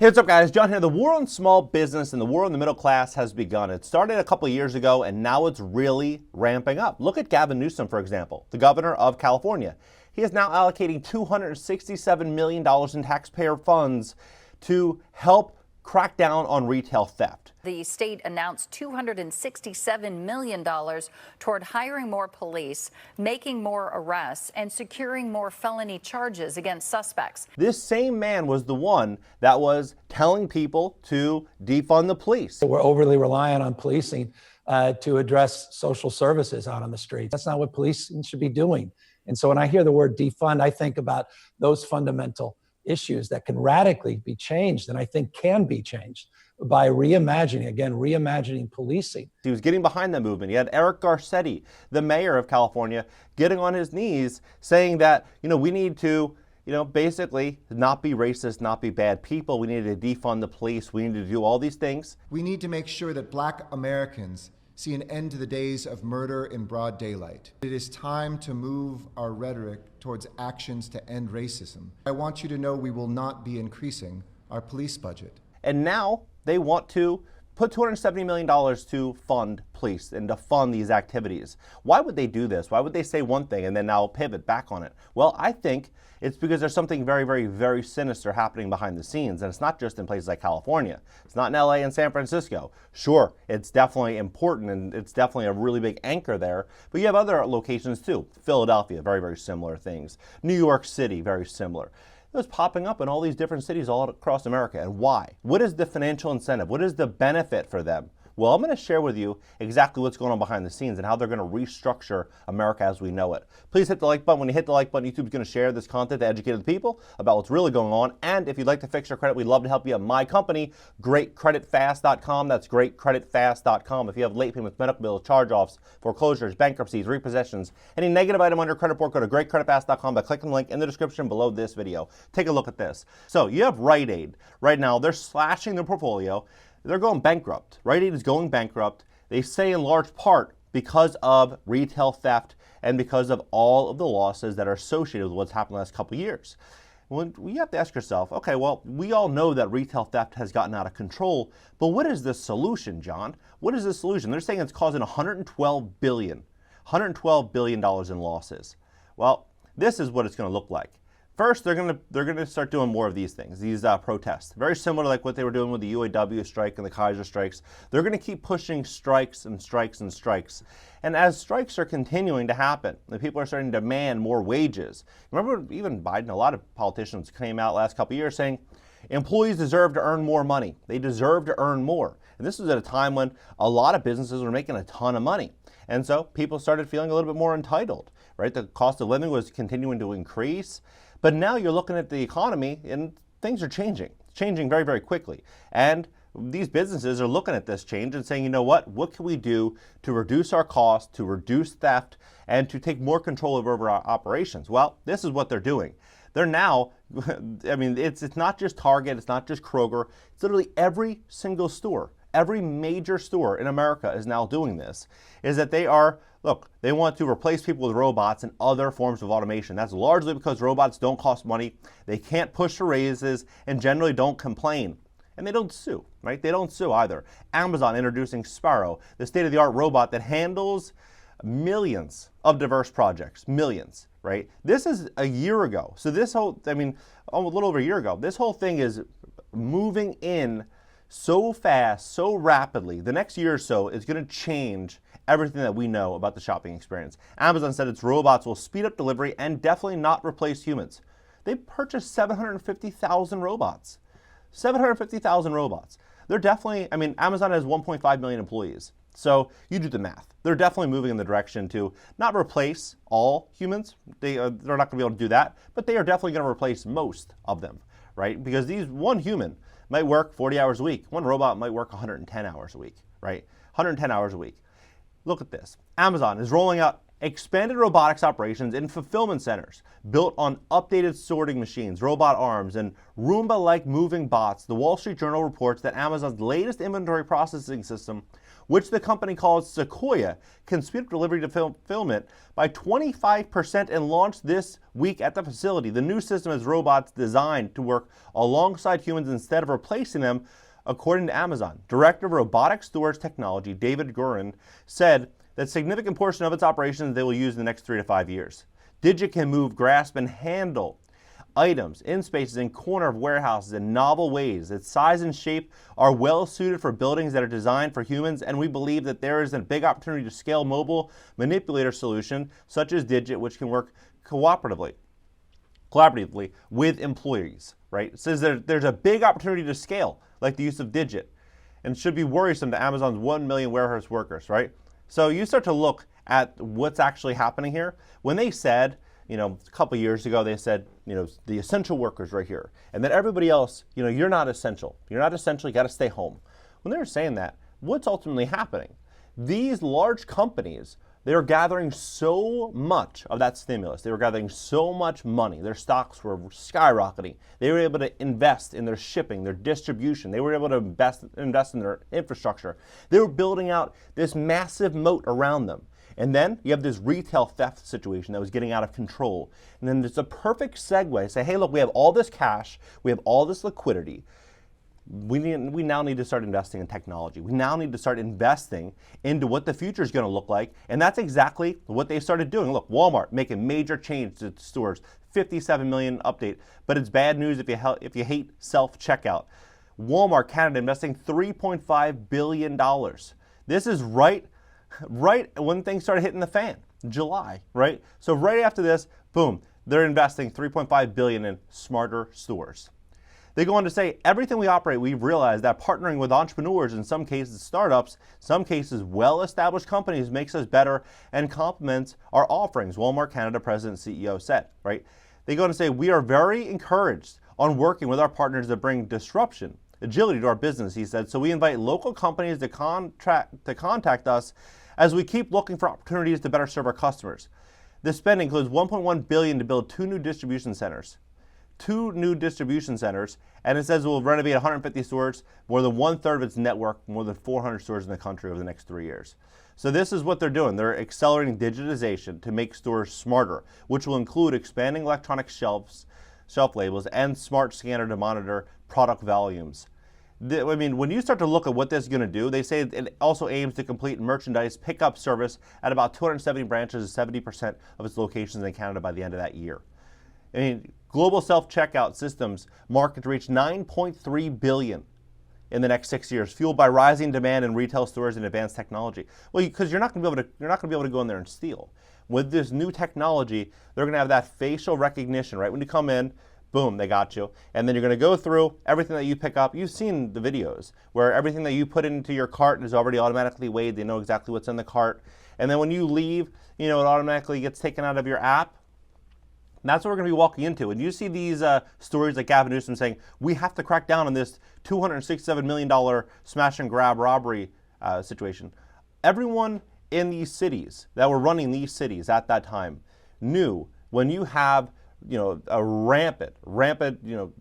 Hey, what's up, guys? John here. The war on small business and the war on the middle class has begun. It started a couple of years ago, and now it's really ramping up. Look at Gavin Newsom, for example, the governor of California. He is now allocating $267 million in taxpayer funds to help crack down on retail theft. The state announced $267 million toward hiring more police, making more arrests, and securing more felony charges against suspects. This same man was the one that was telling people to defund the police. We're overly reliant on policing to address social services out on the streets. That's not what policing should be doing. And so when I hear the word defund, I think about those fundamental issues that can radically be changed, and I think can be changed by reimagining policing. He was getting behind that movement. He had Eric Garcetti, the mayor of California, getting on his knees saying that, we need to, basically not be racist, not be bad people. We need to defund the police. We need to do all these things. We need to make sure that Black Americans see an end to the days of murder in broad daylight. It is time to move our rhetoric towards actions to end racism. I want you to know we will not be increasing our police budget. And now they want to put $270 million to fund police and to fund these activities. Why would they do this? Why would they say one thing and then now pivot back on it? Well, I think it's because there's something very, very, very sinister happening behind the scenes. And it's not just in places like California. It's not in LA and San Francisco. Sure, it's definitely important and it's definitely a really big anchor there. But you have other locations too. Philadelphia, very, very similar things. New York City, very similar. It was popping up in all these different cities all across America. And why? What is the financial incentive? What is the benefit for them? Well, I'm going to share with you exactly what's going on behind the scenes and how they're going to restructure America as we know it. Please hit the like button. When you hit the like button, YouTube's going to share this content to educate the people about what's really going on. And if you'd like to fix your credit, we'd love to help you at my company, GreatCreditFast.com. That's GreatCreditFast.com. If you have late payments, medical bills, charge-offs, foreclosures, bankruptcies, repossessions, any negative item on your credit report, go to GreatCreditFast.com by clicking the link in the description below this video. Take a look at this. So you have Rite Aid. Right now, they're slashing their portfolio. They're going bankrupt. Rite Aid is going bankrupt. They say in large part because of retail theft and because of all of the losses that are associated with what's happened the last couple of years. Well, you have to ask yourself, okay, well, we all know that retail theft has gotten out of control, but what is the solution, John? What is the solution? They're saying it's causing $112 billion in losses. Well, this is what it's going to look like. First, they're going to start doing more of these things, these protests. Very similar to like what they were doing with the UAW strike and the Kaiser strikes. They're going to keep pushing strikes and strikes and strikes. And as strikes are continuing to happen, the people are starting to demand more wages. Remember, even Biden, a lot of politicians came out last couple of years saying, employees deserve to earn more money. They deserve to earn more. And this was at a time when a lot of businesses were making a ton of money. And so people started feeling a little bit more entitled, right? The cost of living was continuing to increase. But now you're looking at the economy and things are changing very, very quickly. And these businesses are looking at this change and saying, you know what can we do to reduce our costs, to reduce theft, and to take more control over our operations? Well, this is what they're doing. They're now, it's not just Target, it's not just Kroger, it's literally every single store. Every major store in America is now doing this, is that they want to replace people with robots and other forms of automation. That's largely because robots don't cost money, they can't push for raises, and generally don't complain. And they don't sue, right? They don't sue either. Amazon introducing Sparrow, the state-of-the-art robot that handles millions of diverse projects, millions, right? This is a year ago. So this whole, a little over a year ago, this whole thing is moving in so fast, so rapidly. The next year or so is going to change everything that we know about the shopping experience. Amazon said its robots will speed up delivery and definitely not replace humans. They purchased 750,000 robots. 750,000 robots. They're definitely, Amazon has 1.5 million employees. So you do the math. They're definitely moving in the direction to not replace all humans. They're not going to be able to do that, but they are definitely going to replace most of them, right? Because one human might work 40 hours a week. One robot might work 110 hours a week, right? 110 hours a week. Look at this. Amazon is rolling out expanded robotics operations in fulfillment centers built on updated sorting machines, robot arms, and Roomba-like moving bots. The Wall Street Journal reports that Amazon's latest inventory processing system, which the company calls Sequoia, can speed up delivery to fulfillment by 25% and launched this week at the facility. The new system has robots designed to work alongside humans instead of replacing them, according to Amazon. Director of Robotic Storage Technology, David Gurin, said that a significant portion of its operations they will use in the next 3 to 5 years. Digit can move, grasp, and handle items in spaces in corner of warehouses in novel ways. Its size and shape are well suited for buildings that are designed for humans, and we believe that there is a big opportunity to scale mobile manipulator solution such as Digit, which can work collaboratively with employees, right? It says there's a big opportunity to scale, like the use of Digit, and should be worrisome to Amazon's 1 million warehouse workers, right? So you start to look at what's actually happening here. When they said, a couple years ago, they said, the essential workers right here, and then everybody else, you're not essential. You're not essential, you got to stay home. When they were saying that, what's ultimately happening? These large companies, they are gathering so much of that stimulus. They were gathering so much money. Their stocks were skyrocketing. They were able to invest in their shipping, their distribution. They were able to invest in their infrastructure. They were building out this massive moat around them. And then you have this retail theft situation that was getting out of control. And then it's a perfect segue. Say, hey, look, we have all this cash. We have all this liquidity. We now need to start investing in technology. We now need to start investing into what the future is going to look like. And that's exactly what they started doing. Look, Walmart making major change to stores, 57 million update. But it's bad news if you hate self-checkout. Walmart Canada investing $3.5 billion. This is right when things started hitting the fan, July, right? So right after this, boom, they're investing $3.5 billion in smarter stores. They go on to say, everything we operate, we've realized that partnering with entrepreneurs, in some cases startups, some cases well-established companies, makes us better and complements our offerings, Walmart Canada President and CEO said, right? They go on to say, we are very encouraged on working with our partners to bring disruption, agility to our business, he said. So we invite local companies to contact us as we keep looking for opportunities to better serve our customers. This spend includes $1.1 billion to build two new distribution centers, and it says it will renovate 150 stores, more than 1/3 of its network, more than 400 stores in the country over the next 3 years. So this is what they're doing. They're accelerating digitization to make stores smarter, which will include expanding electronic shelf labels and smart scanner to monitor product volumes. When you start to look at what this is going to do, they say it also aims to complete merchandise pickup service at about 270 branches, 70% of its locations in Canada by the end of that year. Global self-checkout systems market to reach $9.3 billion in the next 6 years, fueled by rising demand in retail stores and advanced technology. Well, because you're not going to be able to go in there and steal. With this new technology, they're going to have that facial recognition, right? When you come in, boom, they got you. And then you're going to go through everything that you pick up. You've seen the videos where everything that you put into your cart is already automatically weighed. They know exactly what's in the cart. And then when you leave, it automatically gets taken out of your app. And that's what we're going to be walking into. And you see these stories like Gavin Newsom saying, we have to crack down on this $267 million smash and grab robbery situation. Everyone in these cities that were running these cities at that time knew when you have a rampant, criminal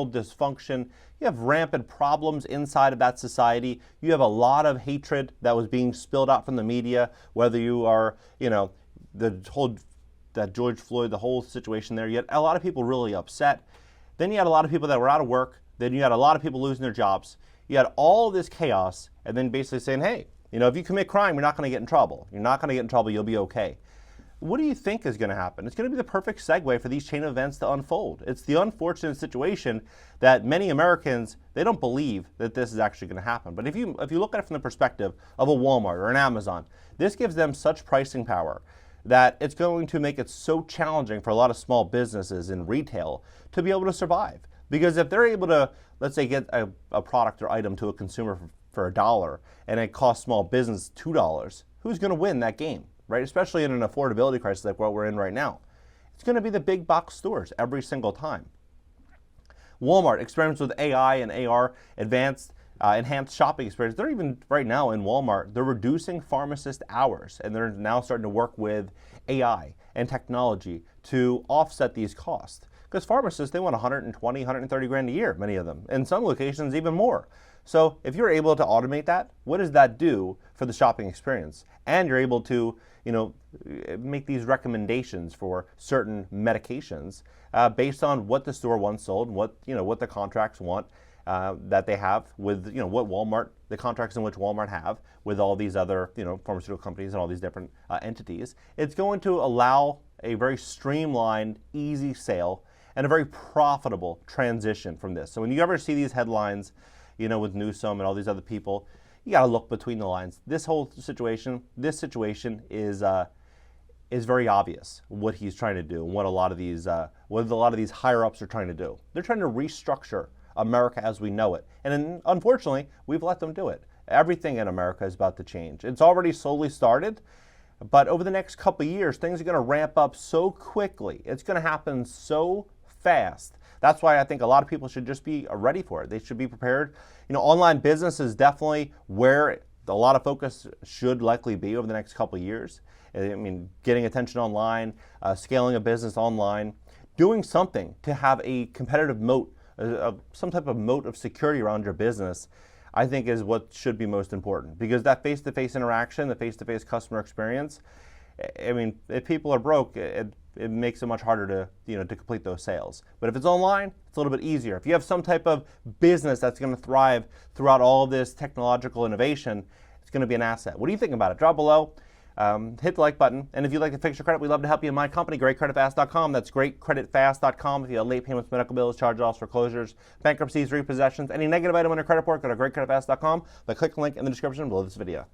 dysfunction, you have rampant problems inside of that society, you have a lot of hatred that was being spilled out from the media, whether you are, that George Floyd, the whole situation there. You had a lot of people really upset. Then you had a lot of people that were out of work. Then you had a lot of people losing their jobs. You had all this chaos, and then basically saying, hey, if you commit crime, you're not going to get in trouble. You're not going to get in trouble. You'll be okay. What do you think is going to happen? It's going to be the perfect segue for these chain of events to unfold. It's the unfortunate situation that many Americans, they don't believe that this is actually going to happen. But if you look at it from the perspective of a Walmart or an Amazon, this gives them such pricing power that it's going to make it so challenging for a lot of small businesses in retail to be able to survive. Because if they're able to, let's say, get a product or item to a consumer for $1 and it costs small business $2, who's going to win that game, right? Especially in an affordability crisis like what we're in right now. It's going to be the big box stores every single time. Walmart experiments with AI and AR advanced enhanced shopping experience. They're even right now in Walmart, they're reducing pharmacist hours, and they're now starting to work with AI and technology to offset these costs. Because pharmacists, they want 120, 130 grand a year, many of them. In some locations, even more. So if you're able to automate that, what does that do for the shopping experience? And you're able to, make these recommendations for certain medications based on what the store once sold, what the contracts want that they have with, what Walmart, the contracts in which Walmart have with all these other, pharmaceutical companies and all these different entities. It's going to allow a very streamlined, easy sale and a very profitable transition from this. So when you ever see these headlines, with Newsom and all these other people, you got to look between the lines. This situation is very obvious what he's trying to do and what a lot of these higher ups are trying to do. They're trying to restructure America as we know it, and unfortunately, we've let them do it. Everything in America is about to change. It's already slowly started, but over the next couple of years, things are going to ramp up so quickly. It's going to happen so fast. That's why I think a lot of people should just be ready for it. They should be prepared. Online business is definitely where a lot of focus should likely be over the next couple of years. I mean, getting attention online, scaling a business online, doing something to have a competitive moat, some type of moat of security around your business, I think is what should be most important. Because that face-to-face interaction, the face-to-face customer experience, I mean, if people are broke, it makes it much harder to complete those sales. But if it's online, it's a little bit easier. If you have some type of business that's going to thrive throughout all of this technological innovation, it's going to be an asset. What do you think about it? Drop below. Hit the like button. And if you'd like to fix your credit, we'd love to help you in my company, GreatCreditFast.com. That's GreatCreditFast.com. If you have late payments, medical bills, charge-offs, foreclosures, bankruptcies, repossessions, any negative item on your credit report, go to GreatCreditFast.com. Click the link in the description below this video.